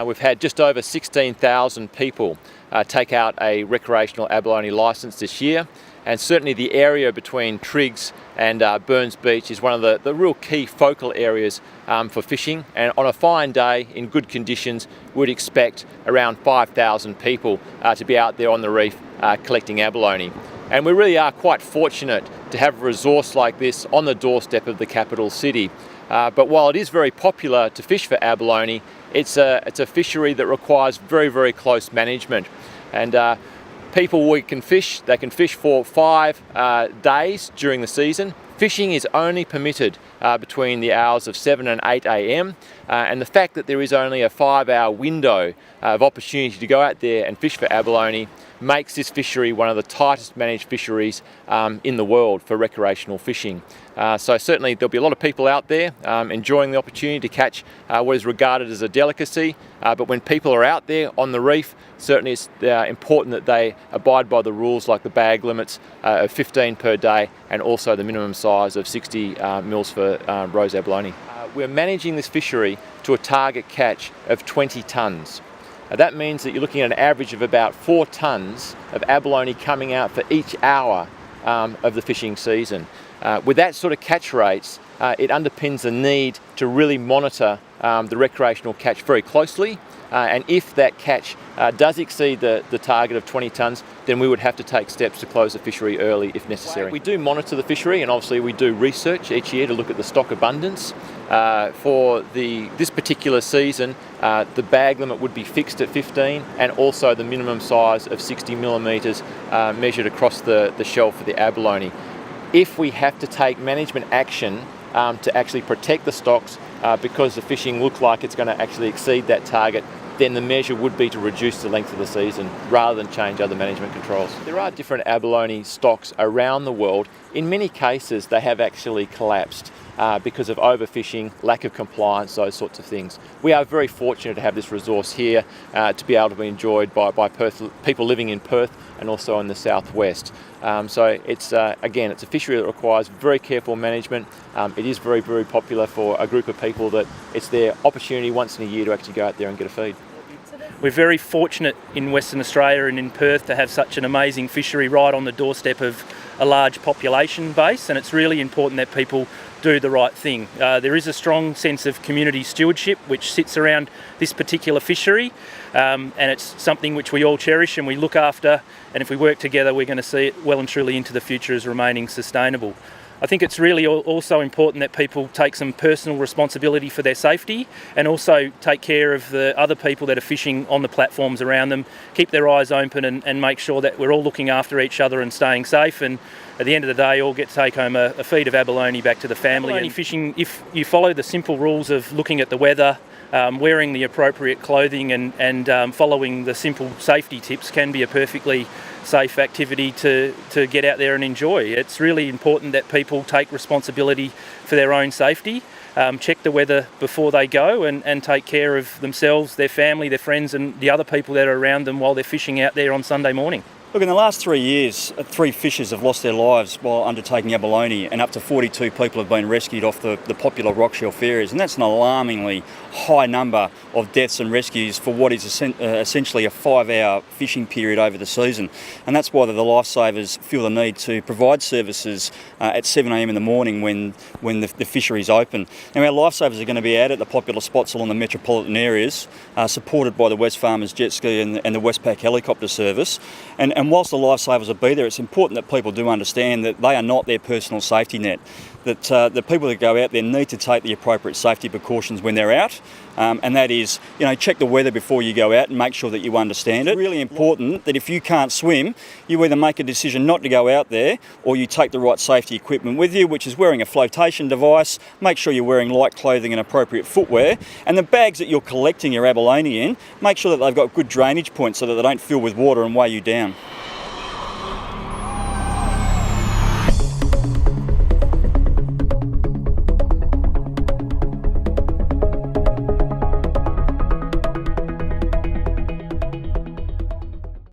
We've had just over 16,000 people take out a recreational abalone licence this year, and certainly the area between Triggs and Burns Beach is one of the real key focal areas for fishing. And on a fine day in good conditions, we'd expect around 5,000 people to be out there on the reef collecting abalone. And we really are quite fortunate to have a resource like this on the doorstep of the capital city. But while it is very popular to fish for abalone, it's a fishery that requires very, very close management. And people they can fish for 5 days during the season. Fishing is only permitted between the hours of 7 and 8 a.m. And the fact that there is only a 5-hour window of opportunity to go out there and fish for abalone makes this fishery one of the tightest managed fisheries in the world for recreational fishing. So certainly there'll be a lot of people out there enjoying the opportunity to catch what is regarded as a delicacy, but when people are out there on the reef, certainly it's important that they abide by the rules like the bag limits of 15 per day and also the minimum size of 60 mils for rose abalone. We're managing this fishery to a target catch of 20 tonnes. That means that you're looking at an average of about 4 tonnes of abalone coming out for each hour of the fishing season. With that sort of catch rates, it underpins the need to really monitor the recreational catch very closely. And if that catch does exceed the target of 20 tonnes, then we would have to take steps to close the fishery early if necessary. We do monitor the fishery, and obviously we do research each year to look at the stock abundance. For this particular season, the bag limit would be fixed at 15, and also the minimum size of 60 millimetres measured across the shelf for the abalone. If we have to take management action to actually protect the stocks because the fishing looks like it's going to actually exceed that target, then the measure would be to reduce the length of the season rather than change other management controls. There are different abalone stocks around the world. In many cases, they have actually collapsed because of overfishing, lack of compliance, those sorts of things. We are very fortunate to have this resource here to be able to be enjoyed by people living in Perth and also in the southwest. So it's again, it's a fishery that requires very careful management. It is very, very popular for a group of people that it's their opportunity once in a year to actually go out there and get a feed. We're very fortunate in Western Australia and in Perth to have such an amazing fishery right on the doorstep of a large population base, and it's really important that people do the right thing. There is a strong sense of community stewardship which sits around this particular fishery, and it's something which we all cherish and we look after, and if we work together we're going to see it well and truly into the future as remaining sustainable. I think it's really also important that people take some personal responsibility for their safety and also take care of the other people that are fishing on the platforms around them, keep their eyes open and make sure that we're all looking after each other and staying safe, and at the end of the day all get to take home a feed of abalone back to the family. Abalone fishing, if you follow the simple rules of looking at the weather, wearing the appropriate clothing and following the simple safety tips, can be a perfectly safe activity to get out there and enjoy. It's really important that people take responsibility for their own safety, check the weather before they go and take care of themselves, their family, their friends and the other people that are around them while they're fishing out there on Sunday morning. Look, in the last 3 years, 3 fishers have lost their lives while undertaking abalone, and up to 42 people have been rescued off the popular rock shelf areas, and that's an alarmingly high number of deaths and rescues for what is essentially a 5-hour fishing period over the season. And that's why the lifesavers feel the need to provide services at 7 a.m. in the morning when the fisheries open. Now, our lifesavers are going to be out at the popular spots along the metropolitan areas, supported by the Wesfarmers Jet Ski and the Westpac Helicopter Service. And whilst the lifesavers will be there, it's important that people do understand that they are not their personal safety net. That the people that go out there need to take the appropriate safety precautions when they're out, and that is, check the weather before you go out and make sure that you understand it. It's really important that if you can't swim, you either make a decision not to go out there or you take the right safety equipment with you, which is wearing a flotation device, make sure you're wearing light clothing and appropriate footwear, and the bags that you're collecting your abalone in, make sure that they've got good drainage points so that they don't fill with water and weigh you down.